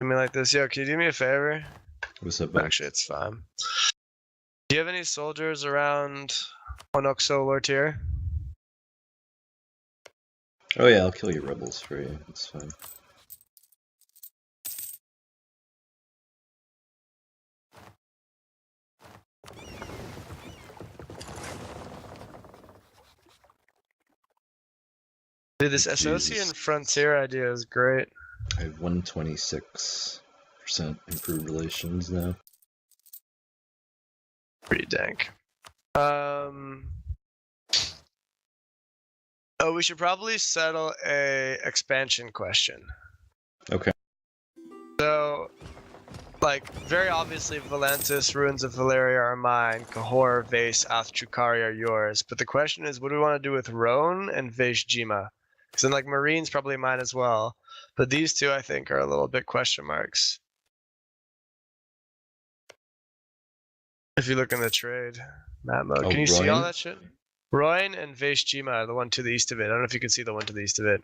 me like this. Yo, can you do me a favor? What's up, bud? Actually, it's fine. Do you have any soldiers around Onoxo Lortier? Oh yeah, I'll kill your rebels for you. It's fine. Dude, this Oh, Associan Jesus. Frontier idea is great. I have 126% improved relations now. Pretty dank. Oh, we should probably settle a expansion question. Okay. So, like, very obviously, Valantis, Ruins of Valeria are mine. Cahor, Vase, Athchukari are yours. But the question is, what do we want to do with Roan and Vase Jima? Because then, like, Marine's probably mine as well. But these two, I think, are a little bit question marks. If you look in the trade map mode. Oh, Can you see all Royan? that shit? Royan and Vase Jima are the one to the east of it. I don't know if you can see the one to the east of it.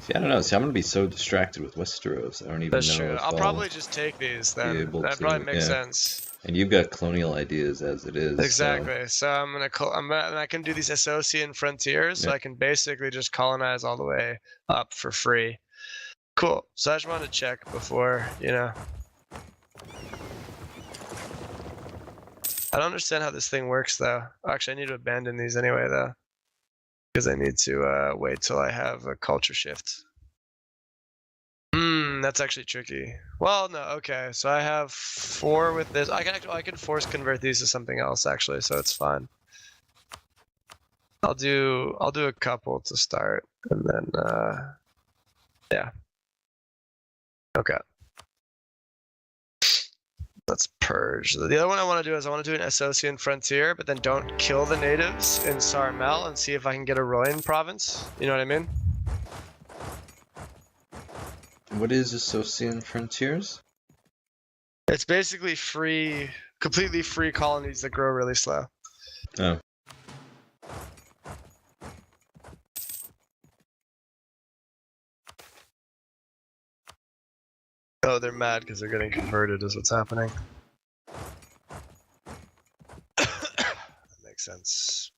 See, I don't know. See, I'm gonna be so distracted with Westeros. I don't even That's know true. if I'll probably just take these then. able That to, probably makes yeah. sense. And you've got colonial ideas as it is. Exactly. So I can do these Associan frontiers, so Yeah. I can basically just colonize all the way up for free. Cool. So I just wanted to check before, you know. I don't understand how this thing works though. Actually, I need to abandon these anyway though, because I need to wait till I have a culture shift. That's actually tricky. Well, no, okay. So I have 4 with this. I can force convert these to something else actually, so it's fine. I'll do a couple to start, and then yeah. Okay. Let's purge. The other one I want to do is I want to do an Associan frontier, but then don't kill the natives in Sarmel and see if I can get a Royan province. You know what I mean? What is Associan Frontiers? It's basically free, completely free colonies that grow really slow. Oh. Oh, they're mad because they're getting converted is what's happening. That makes sense.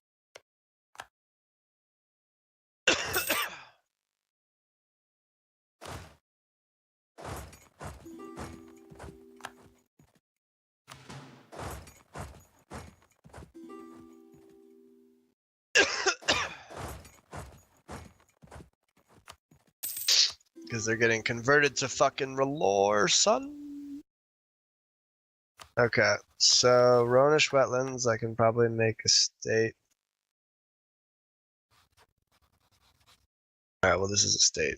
Because they're getting converted to fucking Relore, son. Okay, so Ronish wetlands, I can probably make a state. Alright, well this is a state.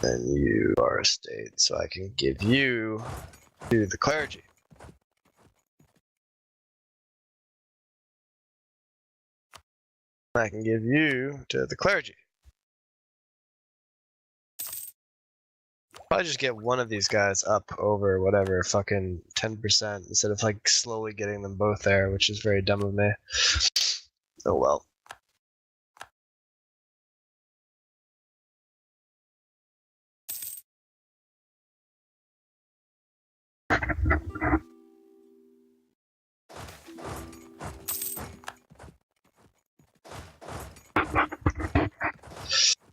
Then you are a state, so I can give you to the clergy. I can give you to the clergy. Probably just get one of these guys up over whatever, fucking 10% instead of like slowly getting them both there, which is very dumb of me. Oh well. I'm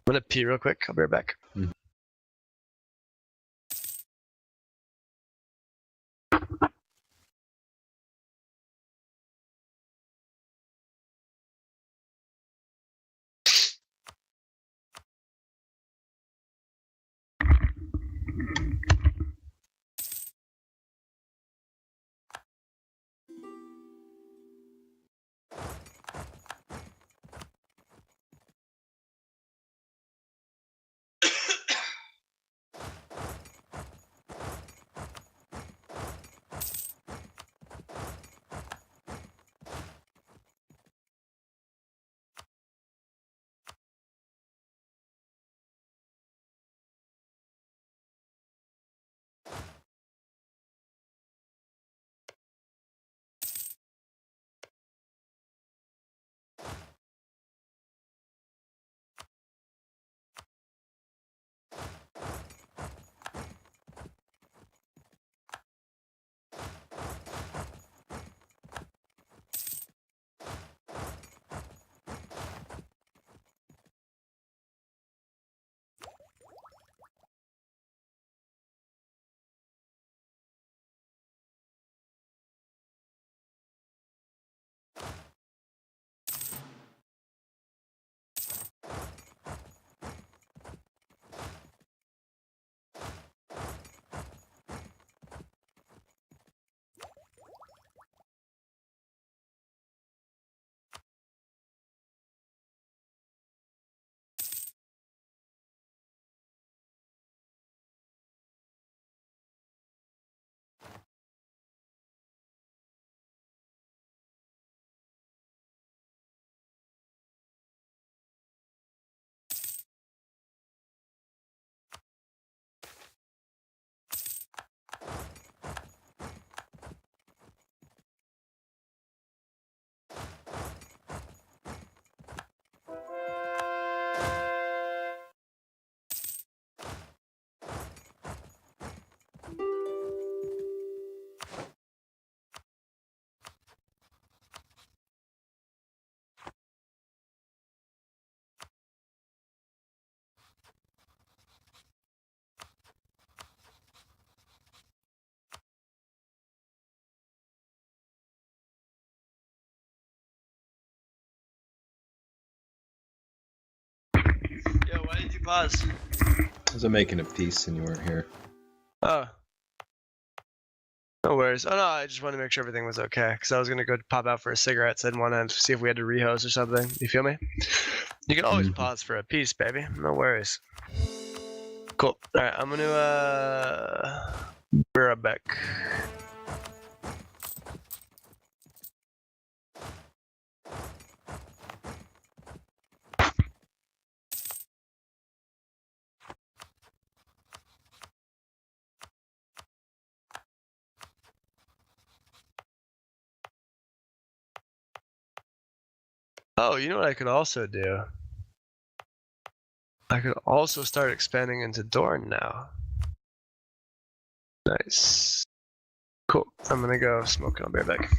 gonna pee real quick. I'll be right back. pause? I was making a piece and you weren't here. Oh. No worries. Oh no, I just wanted to make sure everything was okay, because I was gonna go pop out for a cigarette, so I didn't want to see if we had to rehost or something. You feel me? You can always pause for a piece, baby. No worries. Cool. Alright, I'm gonna be right back. Oh, you know what I could also do? I could also start expanding into Dorne now. Nice. Cool. I'm gonna go smoke and I'll be right back.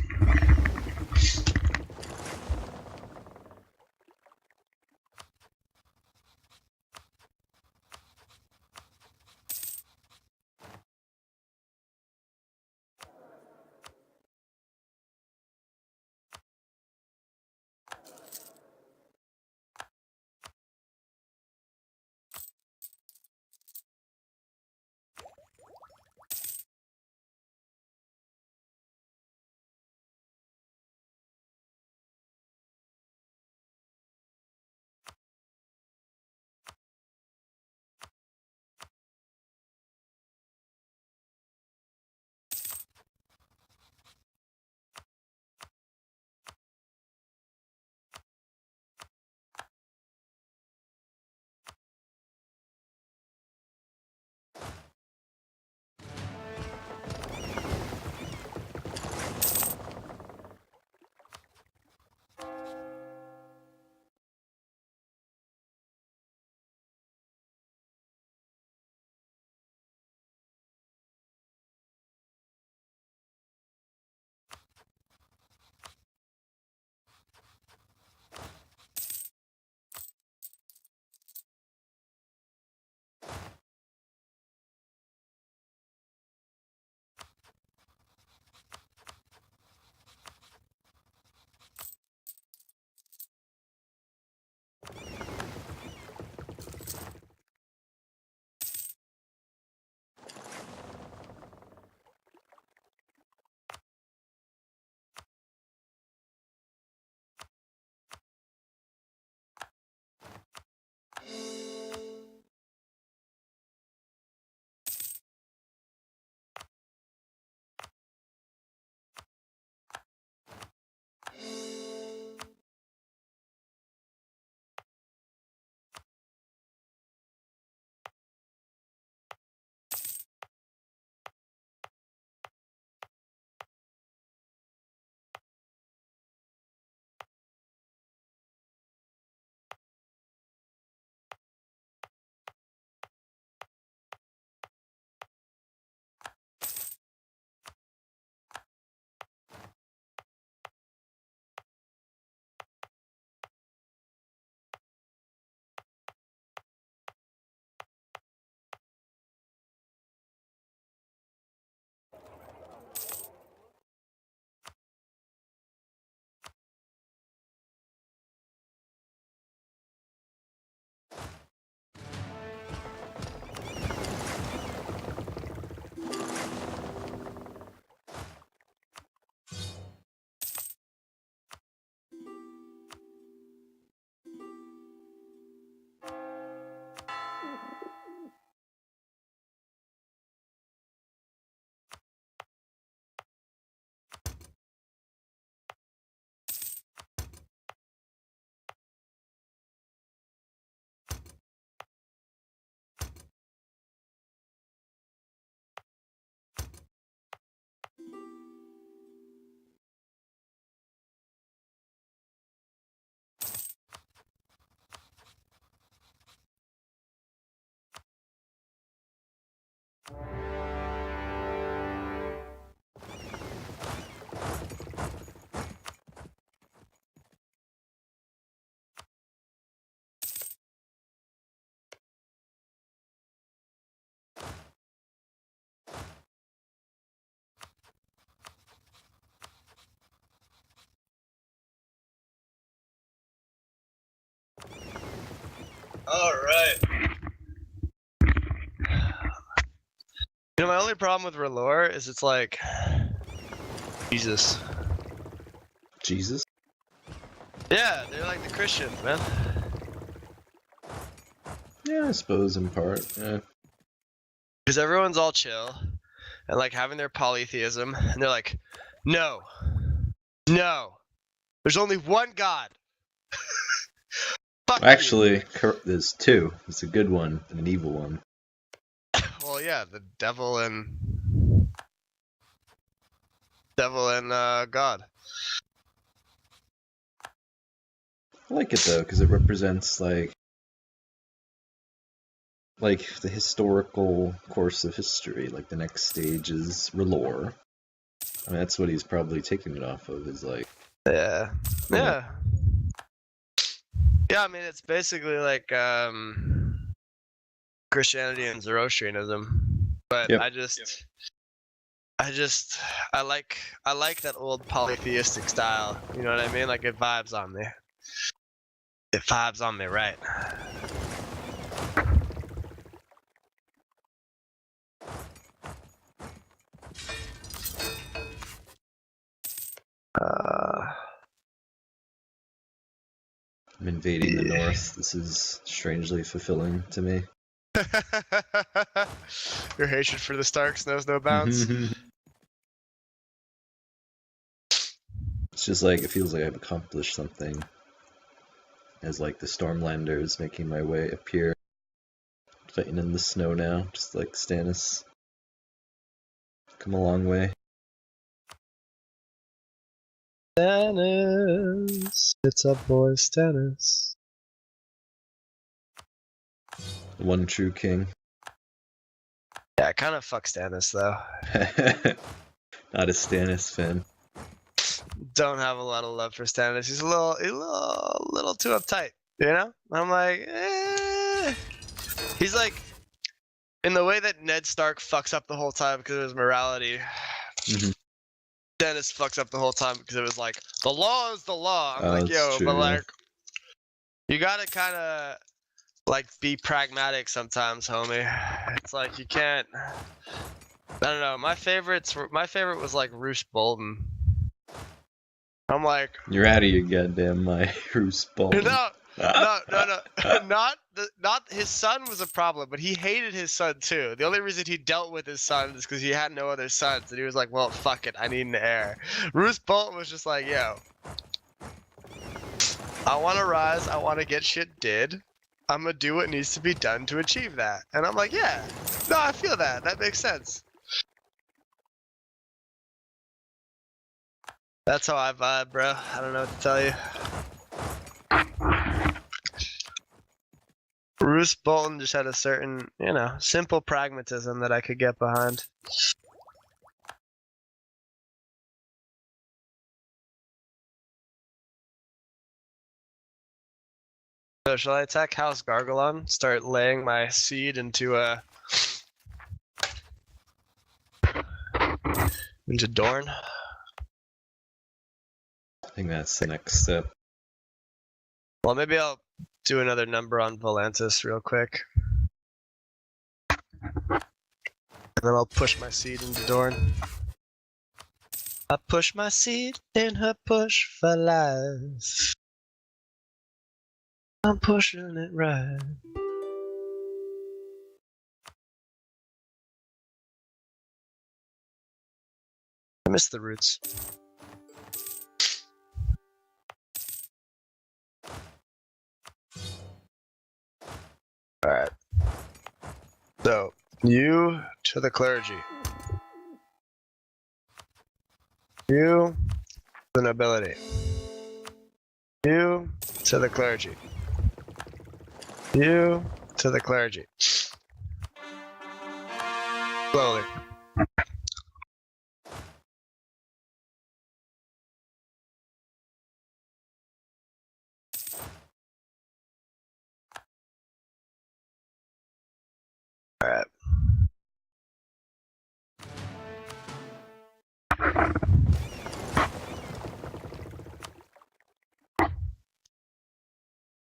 All right. only problem with Relore is it's like Jesus. Jesus? Yeah, they're like the Christians, man. Yeah, I suppose in part. Yeah. Because everyone's all chill and like having their polytheism, and they're like, no, there's only one God. Fuck Actually, there's two. There's a good one and an evil one. you. Well, yeah, the devil and God. I like it though, because it represents like the historical course of history. Like the next stage is Relore. I mean, that's what he's probably taking it off of. Is like, Yeah. you know, Yeah. Yeah, I mean it's basically like Christianity and Zoroastrianism. But Yep. I like that old polytheistic style. You know what I mean? Like it vibes on me. It vibes on me, right? I'm invading the north. This is strangely fulfilling to me. Your hatred for the Starks knows no bounds. It's just like, it feels like I've accomplished something. As like the Stormlanders making my way up here. Fighting in the snow now, just like Stannis. Come a long way. Stannis, it's a boy Stannis. The one true king. Yeah, kind of fuck Stannis though. Not a Stannis fan. Don't have a lot of love for Stannis. He's a little too uptight, you know? I'm like, He's like, in the way that Ned Stark fucks up the whole time because of his morality, Stannis fucks up the whole time because it was like, the law is the law. I'm like, yo, true, but yeah. like, you gotta kind of like be pragmatic sometimes, homie. It's like you can't. I don't know. My favorite was like Roose Bolton. I'm like, You're out of your goddamn mind, Roose Bolton. no. Not his son was a problem, but he hated his son too. The only reason he dealt with his son is because he had no other sons, and he was like, well, fuck it, I need an heir. Roose Bolton was just like, yo, I want to rise, I want to get shit did. I'm gonna do what needs to be done to achieve that. And I'm like, yeah, no, I feel that. That makes sense. That's how I vibe, bro. I don't know what to tell you. Roose Bolton just had a certain, you know, simple pragmatism that I could get behind. So shall I attack House Gargalon? Start laying my seed into Dorne? I think that's the next step. Well, maybe I'll do another number on Volantis real quick. And then I'll push my seed into Dorne. I push my seed in her push for life. I'm pushing it right. I miss the roots. Alright. So, you to the clergy. You to the nobility. You to the clergy. You to the clergy. Slowly. Alright.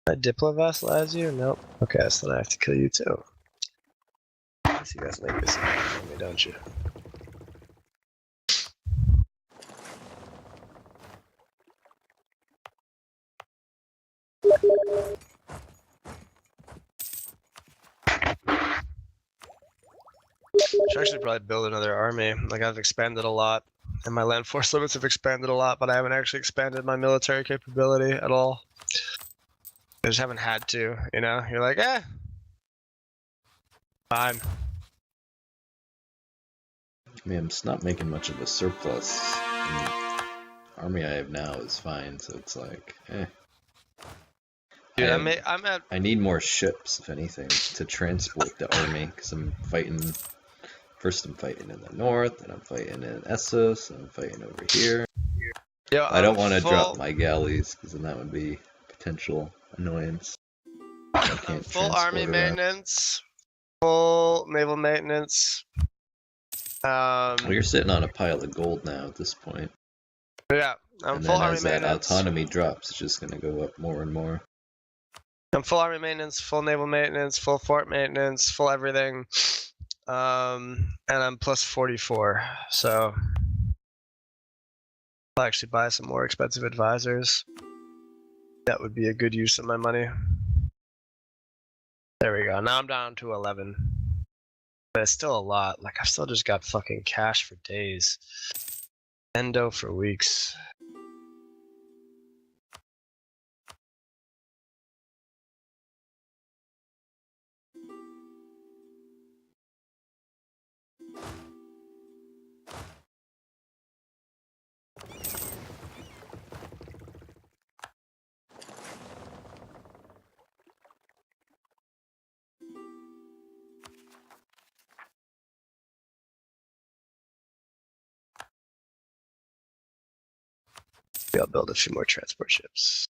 I Diplovassalize you? Nope. Okay, so then I have to kill you too. guess you guys make this for me, don't you? Should actually probably build another army. Like, I've expanded a lot, and my land force limits have expanded a lot, but I haven't actually expanded my military capability at all. I just haven't had to, you know? You're like, fine. I mean, I'm just not making much of a surplus. The army I have now is fine, so it's like, Dude, I'm at. I need more ships, if anything, to transport the army, because I'm fighting. First, I'm fighting in the north, and I'm fighting in Essos, and I'm fighting over here. Yo, I don't want to drop my galleys, because then that would be potential annoyance. I can't full army transport around. maintenance, full naval maintenance. Well, you're sitting on a pile of gold now at this point. Yeah, I'm And full then army as that maintenance. autonomy drops, it's just going to go up more and more. I'm full army maintenance, full naval maintenance, full fort maintenance, full everything. And I'm plus 44, so I'll actually buy some more expensive advisors. That would be a good use of my money. There we go. Now I'm down to 11. But it's still a lot. Like, I've still just got fucking cash for days. Endo for weeks. Maybe I'll build a few more transport ships.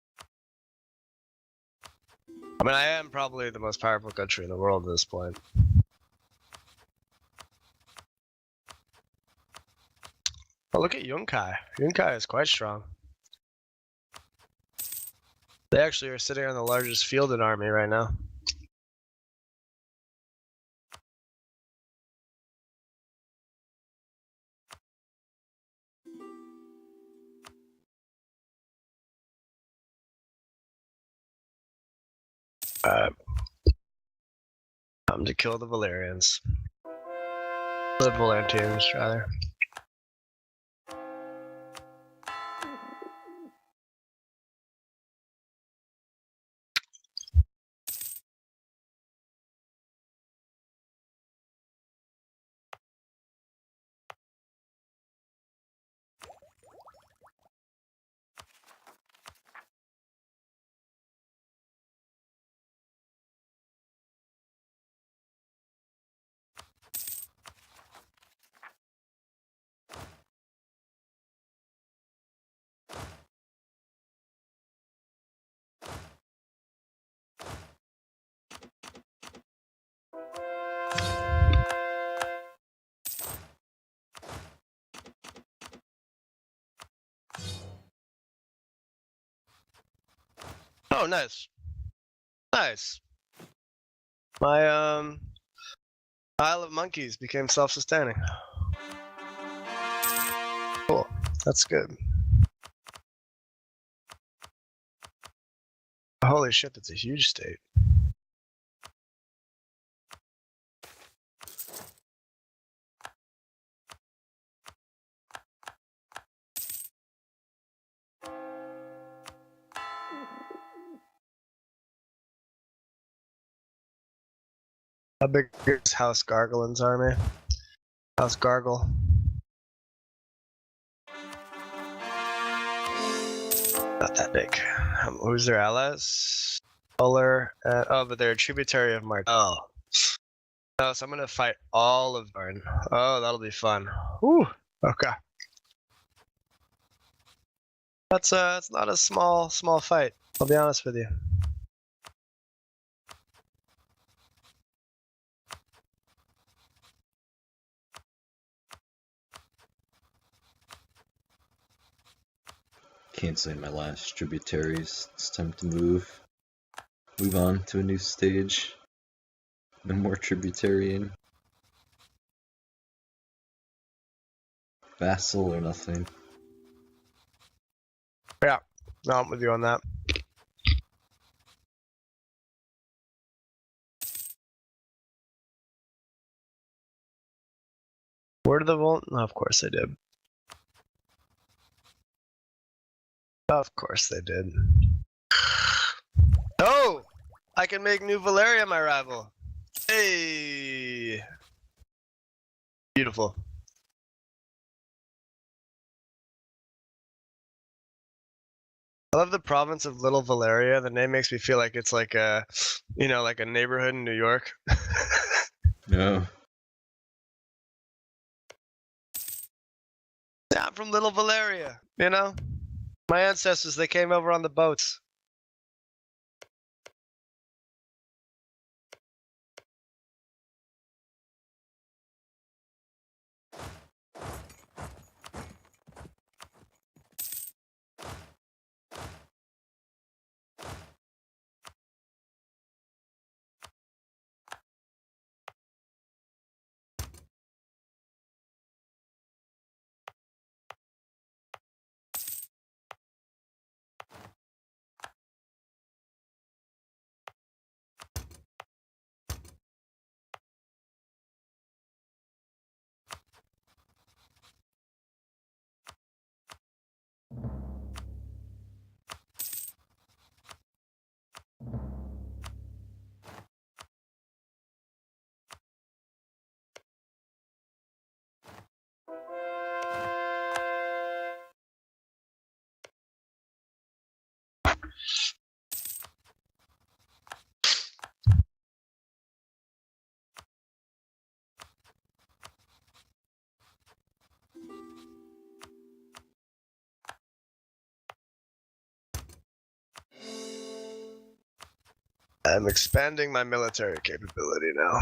I mean, I am probably the most powerful country in the world at this point. Oh, look at Yunkai. Yunkai is quite strong. They actually are sitting on the largest fielded army right now. Time to kill the Valerians. The Valantians, rather. Oh, nice. Nice. My, Isle of Monkeys became self-sustaining. Cool. That's good. Holy shit, that's a huge state. How big is House Garglin's army? House Gargle. Not that big. Who's their allies? Polar. Oh, but they're a tributary of Mach. Oh. Oh, so I'm gonna fight all of Barn. Oh, that'll be fun. Whew. Okay. That's it's not a small fight. I'll be honest with you. Canceling my last tributaries. It's time to move on to a new stage. No more tributarying. vassal or nothing. Yeah, no, I'm with you on that. Where did the vault? Oh, of course they did. Of course they did. Oh! I can make New Valeria my rival. Hey! Beautiful. I love the province of Little Valeria. The name makes me feel like it's like a, you know, like a neighborhood in New York. No. Yeah, I'm from Little Valeria, you know? My ancestors, they came over on the boats. I'm expanding my military capability now.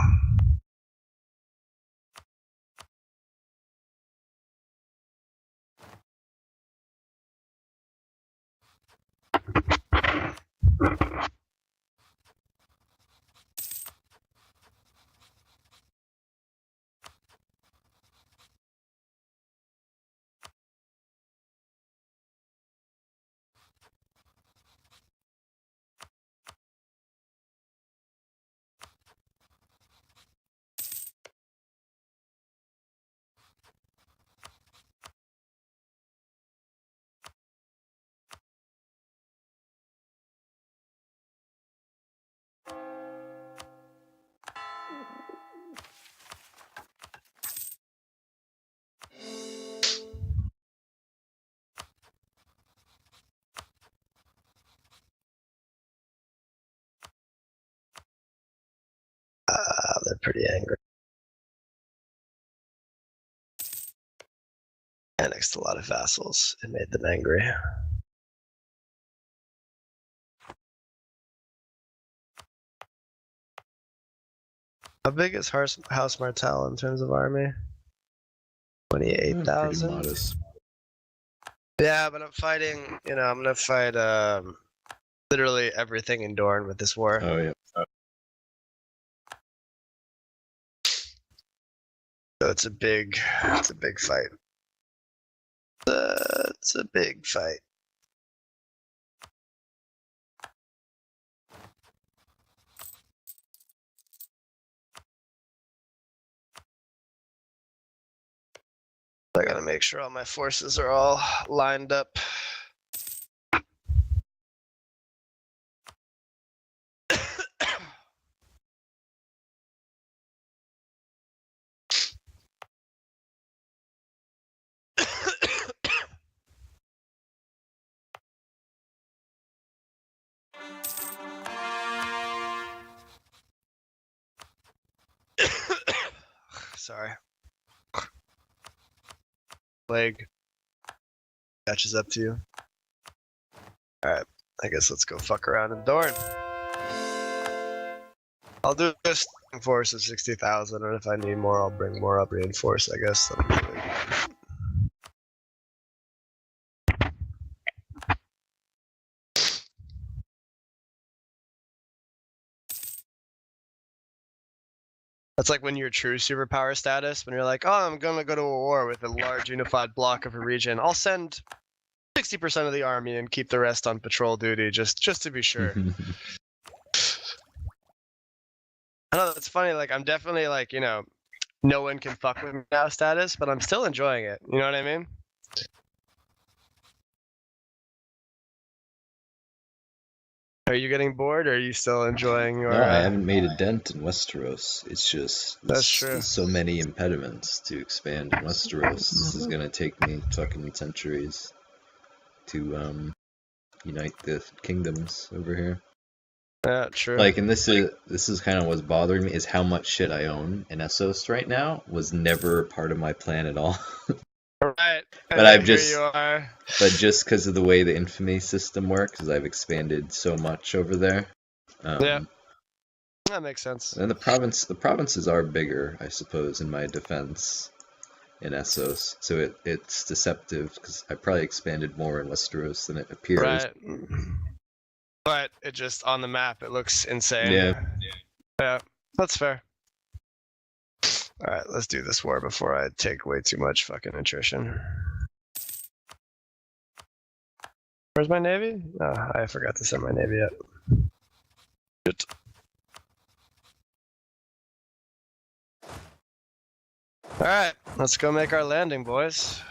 They're pretty angry. Annexed a lot of vassals. It made them angry. How big is House Martell in terms of army? Pretty 28,000? modest. Yeah, but I'm fighting, you know, I'm gonna fight literally everything in Dorne with this war. Oh yeah. So it's a big fight. It's a big fight. I gotta make sure all my forces are all lined up. Sorry. Leg catches up to you. Alright, I guess let's go fuck around in Dorne. I'll do this force of 60,000, and if I need more, I'll bring more up reinforced, I guess. That's like when you're true superpower status, when you're like, oh, I'm gonna go to a war with a large unified block of a region. I'll send 60% of the army and keep the rest on patrol duty, just to be sure. I know that's funny. Like I'm definitely like, you know, no one can fuck with me now status, but I'm still enjoying it. You know what I mean? Are you getting bored, or are you still enjoying your? No, I haven't made a dent in Westeros. It's just That's true. there's so many impediments to expand in Westeros. This is gonna take me fucking centuries to unite the kingdoms over here. Yeah, true. Like, and this is kind of what's bothering me is how much shit I own in Essos right now was never part of my plan at all. Right. But I've here just- you are. But just because of the way the infamy system works, because I've expanded so much over there. Yeah. That makes sense. And the provinces are bigger, I suppose, in my defense, in Essos. So it's deceptive because I probably expanded more in Westeros than it appears. Right. But it just on the map it looks insane. Yeah. Yeah. That's fair. Alright, let's do this war before I take way too much fucking attrition. Where's my navy? Oh, I forgot to send my navy yet. Shit. Alright, let's go make our landing, boys.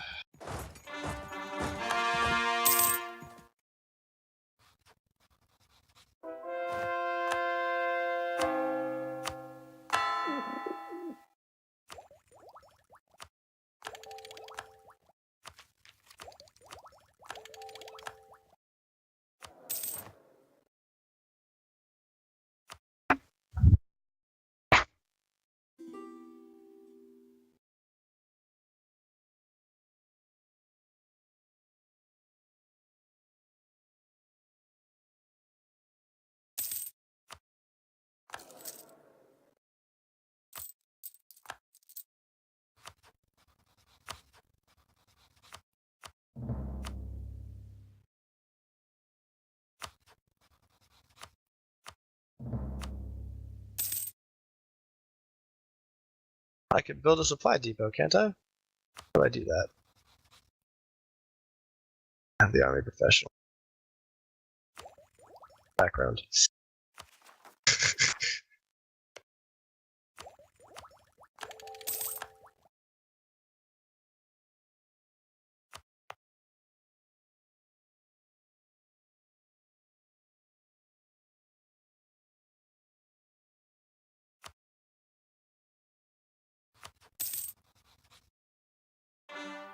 I could build a supply depot, can't I? How do I do that? I have the army professional background.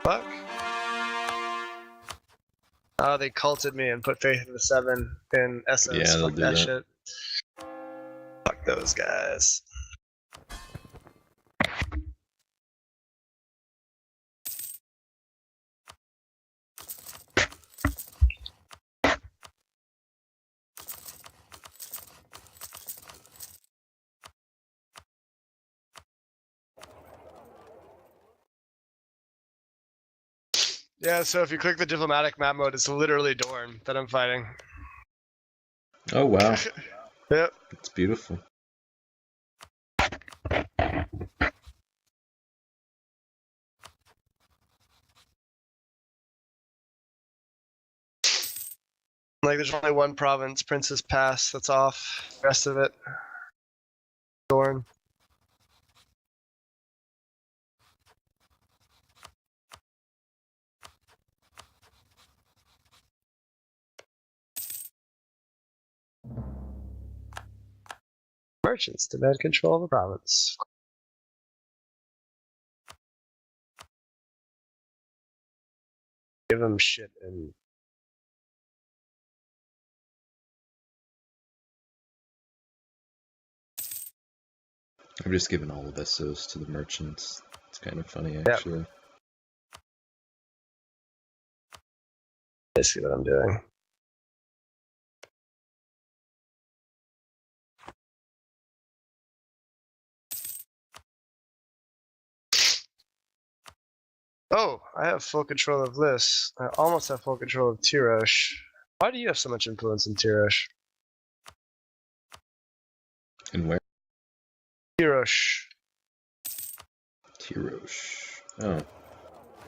Fuck. Oh, they culted me and put Faith in the 7 in Essos. Yeah, they'll Fuck do that that. shit. Fuck those guys. Yeah, so if you click the diplomatic map mode, it's literally Dorne that I'm fighting. Oh wow, Yep. it's beautiful. Like, there's only one province, Princess Pass, that's off. The rest of it, Dorne. Merchants demand control of the province. Give them shit and I've just given all of Essos to the merchants. It's kind of funny, Yep. actually. basically what I'm doing. Oh, I have full control of this. I almost have full control of Tirosh. Why do you have so much influence in Tirosh? And where? Tirosh. Tirosh. Oh.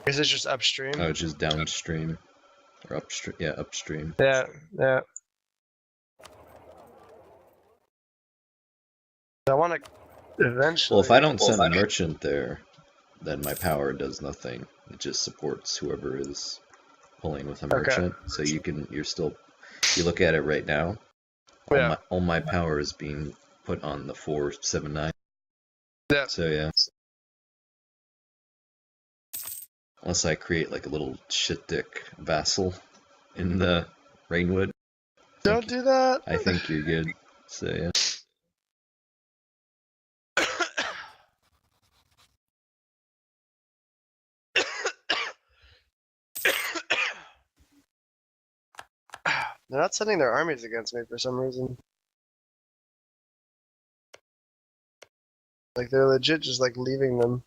Is it just upstream? Oh, it's just downstream. Or upstream. Yeah, upstream. Yeah, yeah. I want to eventually. Well, if I don't send a merchant there, then my power does nothing. It just supports whoever is pulling with a merchant. So you look at it right now. All my power is being put on the 479. Yeah. So yeah. Unless I create like a little shit dick vassal in the Rainwood. Don't do that. I think you're good. So yeah. They're not sending their armies against me for some reason. Like they're legit just like leaving them.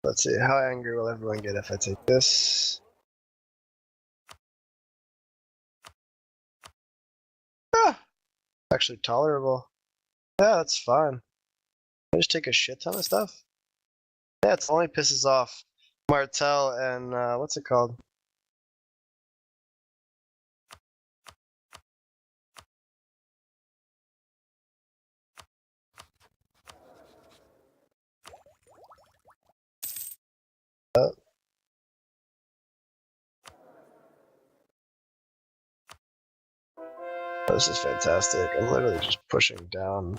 Let's see, how angry will everyone get if I take this? Ah, actually tolerable. Yeah, that's fine. I just take a shit ton of stuff. Yeah, it only pisses off Martel and what's it called? This is fantastic. I'm literally just pushing down.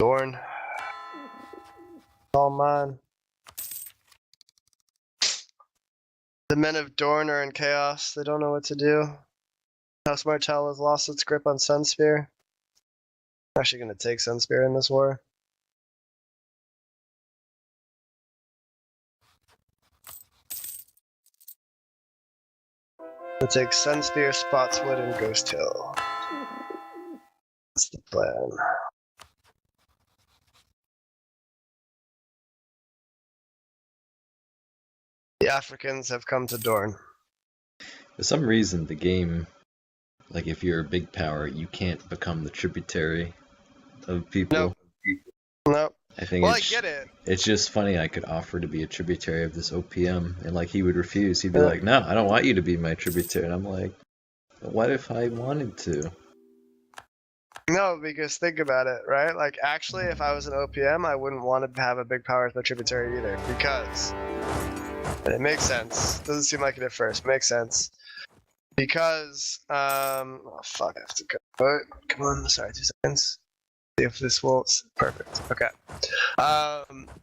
Dorn. All mine. The men of Dorn are in chaos. They don't know what to do. House Martel has lost its grip on Sunsphere. I'm actually going to take Sunsphere in this war. We'll take Sunspear, Spotswood, and Ghost Hill. That's the plan. The Africans have come to Dorne. For some reason, the game, like if you're a big power, you can't become the tributary of people. Nope. I think I get it. It's just funny I could offer to be a tributary of this OPM, and like he would refuse. He'd be like, "No, I don't want you to be my tributary." And I'm like, "What if I wanted to?" No, because think about it, right? Like, actually, if I was an OPM, I wouldn't want to have a big power as my tributary either, because it makes sense. Doesn't seem like it at first, but makes sense. Because, oh fuck, I have to go. Come on, sorry, 2 seconds. See if this will, perfect, okay.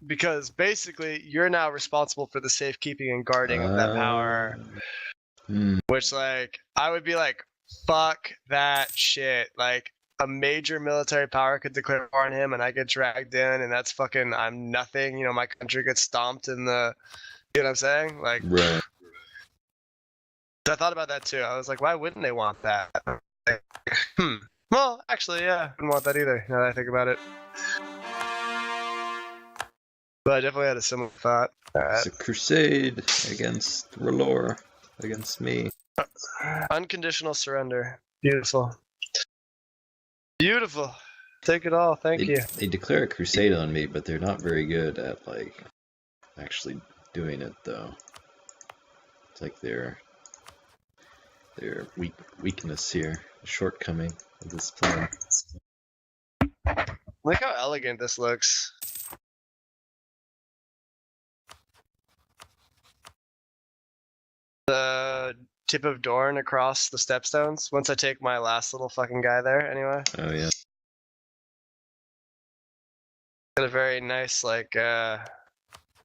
Because basically, you're now responsible for the safekeeping and guarding of that power. Which, like, I would be like, fuck that shit. Like, a major military power could declare war on him and I get dragged in and that's fucking, I'm nothing. You know, my country gets stomped in the, you know what I'm saying? Like, right. I thought about that too. I was like, why wouldn't they want that? Like, well, actually, yeah, I wouldn't want that either, now that I think about it. But I definitely had a similar thought. It's a crusade against R'hllor, against me. Unconditional surrender. Beautiful. Beautiful. Take it all. Thank you. They declare a crusade on me, but they're not very good at like actually doing it, though. It's like their weakness here, a shortcoming of this plan. Look how elegant this looks. The tip of Dorne across the stepstones. Once I take my last little fucking guy there, anyway. Oh yeah. Got a very nice like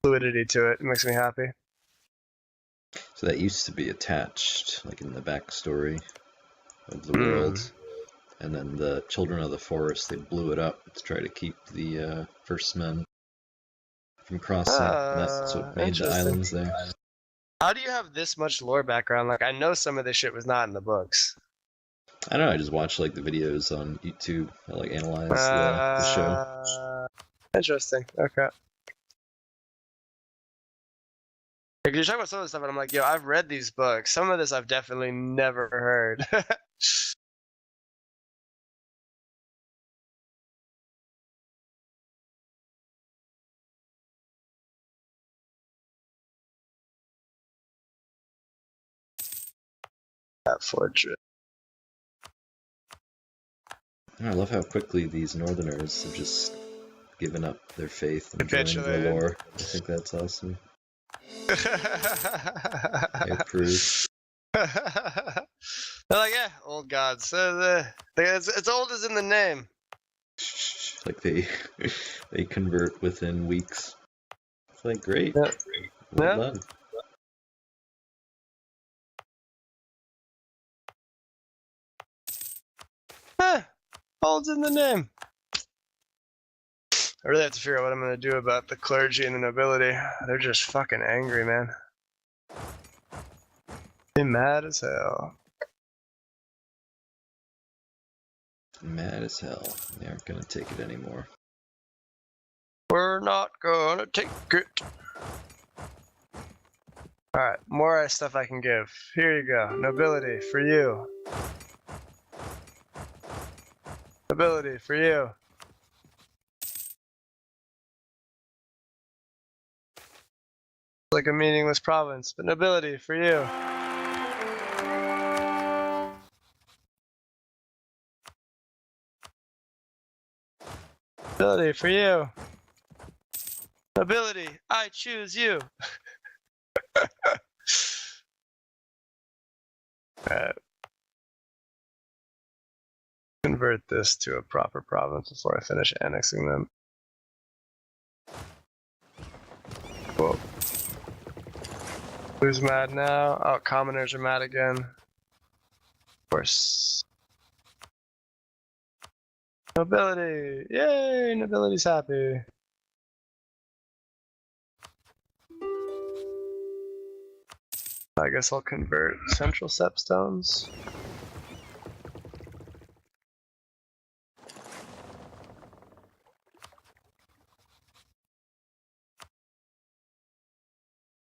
fluidity to it. It makes me happy. So that used to be attached, like in the backstory of the world, and then the Children of the Forest, they blew it up to try to keep the First Men from crossing. And that's what made the islands there. How do you have this much lore background? Like, I know some of this shit was not in the books. I don't know, I just watch like the videos on YouTube that like analyze the show. Interesting. Okay. Like, you're talking about some of the stuff, and I'm like, yo, I've read these books. Some of this I've definitely never heard. That fortress. I love how quickly these Northerners have just given up their faith and joined the Capitulated. war. I think that's awesome. I approve. They're like, yeah, old gods. It's old as in the name. Like they convert within weeks. It's like great. Yeah. Well Yeah. done. Old's in the name. I really have to figure out what I'm gonna do about the clergy and the nobility. They're just fucking angry, man. They're mad as hell. Mad as hell. They aren't gonna take it anymore. We're not gonna take it. Alright, more stuff I can give. Here you go. Nobility, for you. Nobility, for you. Like a meaningless province, but nobility, for you. Nobility, for you. Nobility, I choose you. Convert this to a proper province before I finish annexing them. Whoa. Who's mad now? Oh, commoners are mad again. Of course. Nobility! Yay! Nobility's happy. I guess I'll convert central sepstones.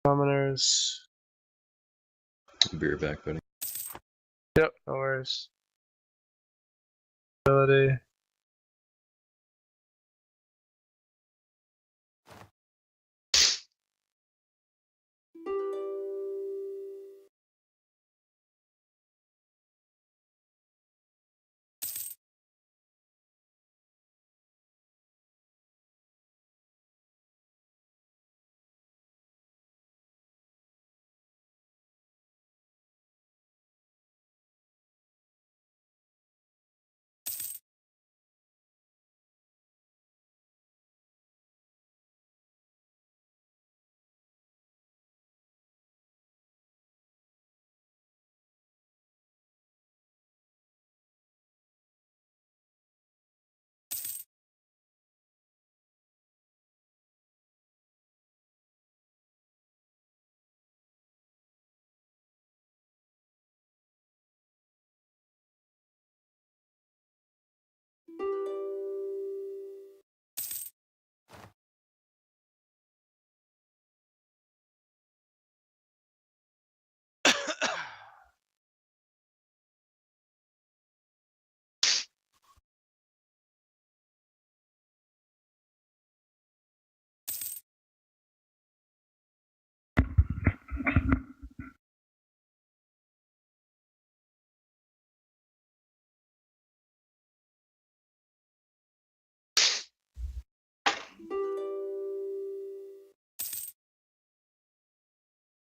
Commoners. I'll be right back, buddy. Yep, no worries. Nobility.